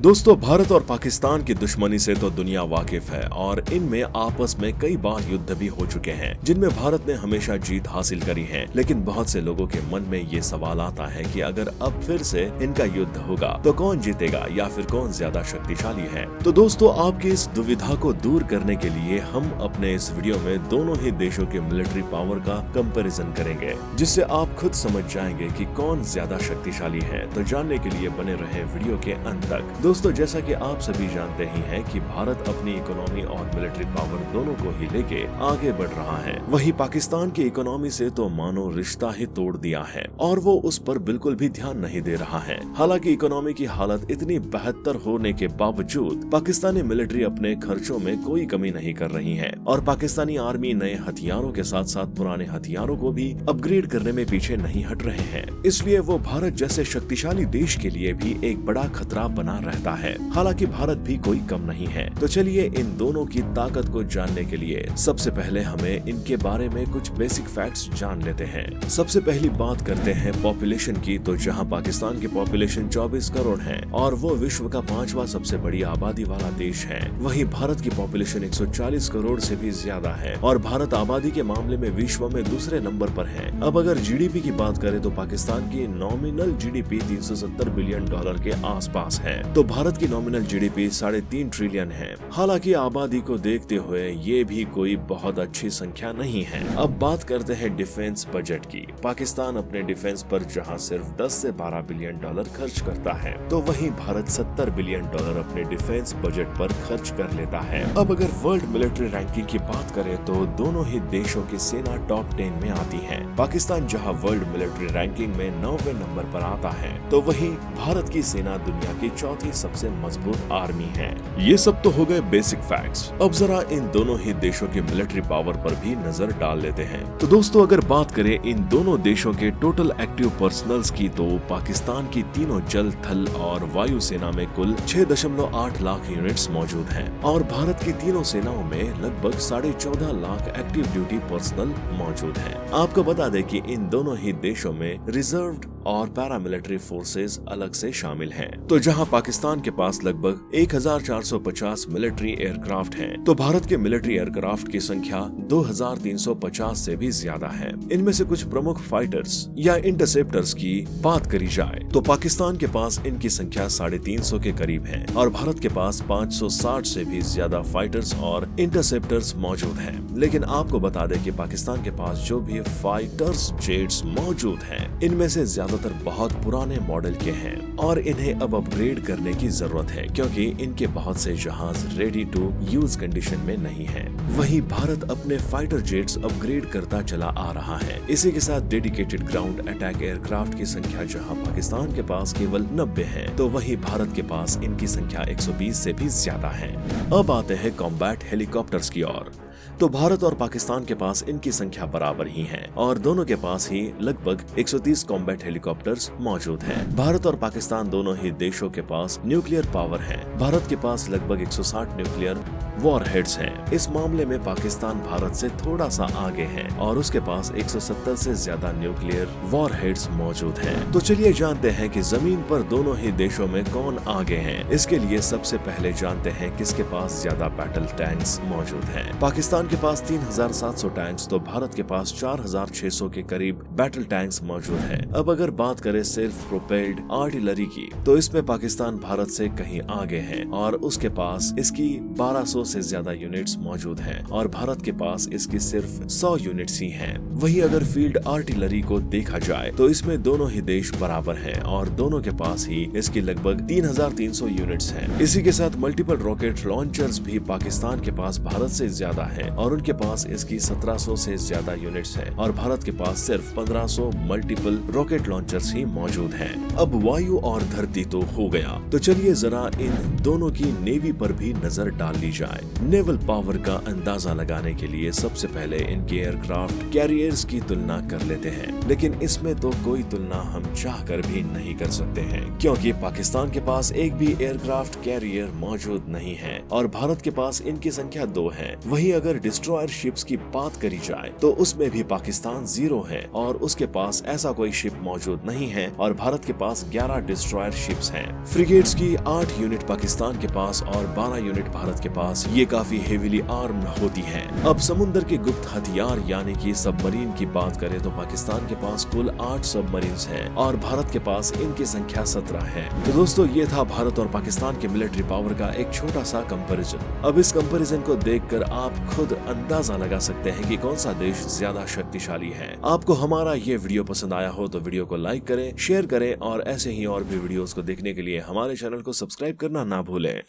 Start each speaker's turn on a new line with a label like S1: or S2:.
S1: दोस्तों, भारत और पाकिस्तान की दुश्मनी से तो दुनिया वाकिफ है और इनमें आपस में कई बार युद्ध भी हो चुके हैं जिनमें भारत ने हमेशा जीत हासिल करी है। लेकिन बहुत से लोगों के मन में ये सवाल आता है कि अगर अब फिर से इनका युद्ध होगा तो कौन जीतेगा या फिर कौन ज्यादा शक्तिशाली है। तो दोस्तों, आपकी इस दुविधा को दूर करने के लिए हम अपने इस वीडियो में दोनों ही देशों के मिलिट्री पावर का कंपैरिजन करेंगे, जिससे आप खुद समझ जाएंगे कि कौन ज्यादा शक्तिशाली है। तो जानने के लिए बने रहे वीडियो के अंत तक। दोस्तों, जैसा कि आप सभी जानते ही हैं कि भारत अपनी इकोनॉमी और मिलिट्री पावर दोनों को ही लेके आगे बढ़ रहा है। वहीं पाकिस्तान की इकोनॉमी से तो मानो रिश्ता ही तोड़ दिया है और वो उस पर बिल्कुल भी ध्यान नहीं दे रहा है। हालांकि इकोनॉमी की हालत इतनी बेहतर होने के बावजूद पाकिस्तानी मिलिट्री अपने खर्चों में कोई कमी नहीं कर रही है और पाकिस्तानी आर्मी नए हथियारों के साथ साथ पुराने हथियारों को भी अपग्रेड करने में पीछे नहीं हट रहे हैं। इसलिए वो भारत जैसे शक्तिशाली देश के लिए भी एक बड़ा खतरा बना रहता है। हालांकि भारत भी कोई कम नहीं है। तो चलिए इन दोनों की ताकत को जानने के लिए सबसे पहले हमें इनके बारे में कुछ बेसिक फैक्ट्स जान लेते हैं। सबसे पहली बात करते हैं पॉपुलेशन की। तो जहां पाकिस्तान की पॉपुलेशन 24 करोड़ है और वो विश्व का 5वां सबसे बड़ी आबादी वाला देश है, वहीं भारत की पॉपुलेशन 140 करोड़ से भी ज्यादा है और भारत आबादी के मामले में विश्व में दूसरे नंबर पर है। अब अगर जीडीपी की बात करें तो पाकिस्तान की नॉमिनल जीडीपी $370 बिलियन के आसपास है, तो भारत की नॉमिनल जीडीपी 3.5 ट्रिलियन है। हालांकि आबादी को देखते हुए ये भी कोई बहुत अच्छी संख्या नहीं है। अब बात करते हैं डिफेंस बजट की। पाकिस्तान अपने डिफेंस पर जहां सिर्फ 10 से 12 बिलियन डॉलर खर्च करता है, तो वहीं भारत 70 बिलियन डॉलर अपने डिफेंस बजट पर खर्च कर लेता है। अब अगर वर्ल्ड मिलिट्री रैंकिंग की बात करें तो दोनों ही देशों की सेना टॉप 10 में आती है। पाकिस्तान जहां वर्ल्ड मिलिट्री रैंकिंग में 9वें नंबर पर आता है, तो वहीं भारत की सेना दुनिया की चौथी सबसे मजबूत आर्मी है। ये सब तो हो गए बेसिक फैक्ट्स। अब जरा इन दोनों ही देशों के मिलिट्री पावर पर भी नजर डाल लेते हैं। तो दोस्तों, अगर बात करें इन दोनों देशों के टोटल एक्टिव पर्सनल्स की, तो पाकिस्तान की तीनों जल, थल और वायु सेना में कुल 6.8 लाख यूनिट्स मौजूद हैं और भारत की तीनों सेनाओं में लगभग 14.5 लाख एक्टिव ड्यूटी पर्सनल मौजूद हैं। आपको बता दें कि इन दोनों ही देशों में रिजर्व्ड और पैरामिलिट्री फोर्सेस अलग से शामिल हैं। तो जहां पाकिस्तान के पास लगभग 1450 मिलिट्री एयरक्राफ्ट हैं, तो भारत के मिलिट्री एयरक्राफ्ट की संख्या 2350 से भी ज्यादा है। इनमें से कुछ प्रमुख फाइटर्स या इंटरसेप्टर्स की बात करी जाए तो पाकिस्तान के पास इनकी संख्या 350 के करीब है और भारत के पास 560 से भी ज्यादा फाइटर्स और इंटरसेप्टर्स मौजूद हैं। लेकिन आपको बता दें कि पाकिस्तान के पास जो भी फाइटर्स जेट्स मौजूद हैं, इनमें से ज्यादातर बहुत पुराने मॉडल के हैं और इन्हें अब अपग्रेड करने की जरूरत है, क्योंकि इनके बहुत से जहाज रेडी टू यूज कंडीशन में नहीं है। वहीं भारत अपने फाइटर जेट्स अपग्रेड करता चला आ रहा है। इसी के साथ डेडिकेटेड ग्राउंड अटैक एयरक्राफ्ट की संख्या जहां पाकिस्तान के पास केवल 90 है, तो वहीं भारत के पास इनकी संख्या 120 से भी ज्यादा है। अब आते हैं कॉम्बैट हेलीकॉप्टर्स की ओर। तो भारत और पाकिस्तान के पास इनकी संख्या बराबर ही है और दोनों के पास ही लगभग 130 कॉम्बैट हेलीकॉप्टर्स मौजूद हैं। भारत और पाकिस्तान दोनों ही देशों के पास न्यूक्लियर पावर है। भारत के पास लगभग 160 न्यूक्लियर वॉरहेड्स हैं। इस मामले में पाकिस्तान भारत से थोड़ा सा आगे है और उसके पास 170 से ज्यादा न्यूक्लियर वॉरहेड्स मौजूद हैं। तो चलिए जानते हैं कि जमीन पर दोनों ही देशों में कौन आगे हैं। इसके लिए सबसे पहले जानते हैं किसके पास ज्यादा बैटल टैंक्स मौजूद हैं। पाकिस्तान के पास 3700 टैंक्स, तो भारत के पास 4600 के करीब बैटल टैंक्स मौजूद हैं। अब अगर बात करें सिर्फ प्रोपेल्ड आर्टिलरी की, तो इसमें पाकिस्तान भारत से कहीं आगे है और उसके पास इसकी 1200 से ज्यादा यूनिट्स मौजूद हैं और भारत के पास इसकी सिर्फ 100 यूनिट्स ही हैं। वहीं अगर फील्ड आर्टिलरी को देखा जाए तो इसमें दोनों ही देश बराबर हैं और दोनों के पास ही इसकी लगभग 3300 यूनिट्स हैं। इसी के साथ मल्टीपल रॉकेट लॉन्चर्स भी पाकिस्तान के पास भारत से ज्यादा है और उनके पास इसकी 1700 से ज्यादा यूनिट्स हैं और भारत के पास सिर्फ 1500 मल्टीपल रॉकेट लॉन्चर्स ही मौजूद हैं। अब वायु और धरती तो हो गया, तो चलिए जरा इन दोनों की नेवी पर भी नजर डाल ली जाए। जाए। नेवल पावर का अंदाजा लगाने के लिए सबसे पहले इनके एयरक्राफ्ट कैरियर्स की तुलना कर लेते हैं, लेकिन इसमें तो कोई तुलना हम चाहकर भी नहीं कर सकते हैं, क्योंकि पाकिस्तान के पास एक भी एयरक्राफ्ट कैरियर मौजूद नहीं है और भारत के पास इनकी संख्या 2 है। वहीं अगर डिस्ट्रॉयर शिप्स की बात करी जाए तो उसमें भी पाकिस्तान 0 है और उसके पास ऐसा कोई शिप मौजूद नहीं है और भारत के पास 11 डिस्ट्रॉयर शिप्स हैं। फ्रिगेट्स की 8 यूनिट पाकिस्तान के पास और 12 यूनिट भारत के पास, ये काफी हेवीली आर्म्ड होती हैं। अब समुद्र के गुप्त हथियार यानी कि सबमरीन की बात करें तो पाकिस्तान के पास कुल 8 सबमरीन्स हैं और भारत के पास इनकी संख्या 17 है। तो दोस्तों ये था भारत और पाकिस्तान के मिलिट्री पावर का एक छोटा सा कंपैरिजन। अब इस कंपैरिजन को देखकर आप खुद अंदाजा लगा सकते हैं कि कौन सा देश ज्यादा शक्तिशाली है। आपको हमारा ये वीडियो पसंद आया हो तो वीडियो को लाइक करें, शेयर करें और ऐसे ही और भी वीडियोस को देखने के लिए हमारे चैनल को सब्सक्राइब करना ना भूलें।